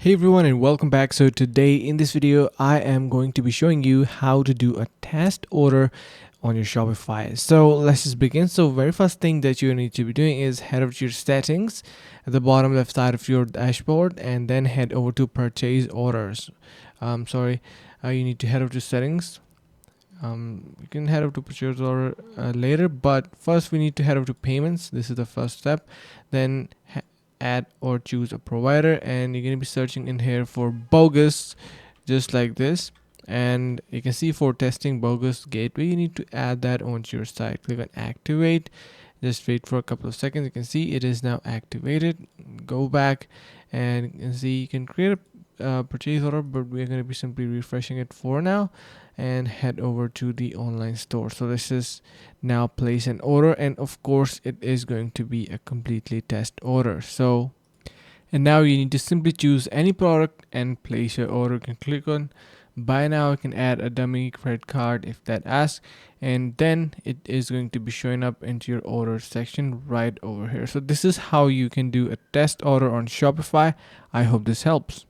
Hey everyone and welcome back. So today in this video I am going to be showing you how to do a test order on your Shopify. So let's just begin. So very first thing that you need to be doing is head over to your settings at the bottom left side of your dashboard and then head over to purchase orders. You need to head over to settings. You can head over to purchase order later, but first we need to head over to payments. This is the first step. Then add or choose a provider, and you're going to be searching in here for bogus, just like this. And you can see for testing bogus gateway, you need to add that onto your site. Click on activate, just wait for a couple of seconds. You can see it is now activated. Go back and you can see you can create a purchase order, but we're going to be simply refreshing it for now and head over to the online store. So this is now place an order, and of course it is going to be a completely test order. And now you need to simply choose any product and place your order. You can click on buy now. You can add a dummy credit card if that asks, and then it is going to be showing up into your order section right over here. So this is how you can do a test order on Shopify. I hope this helps.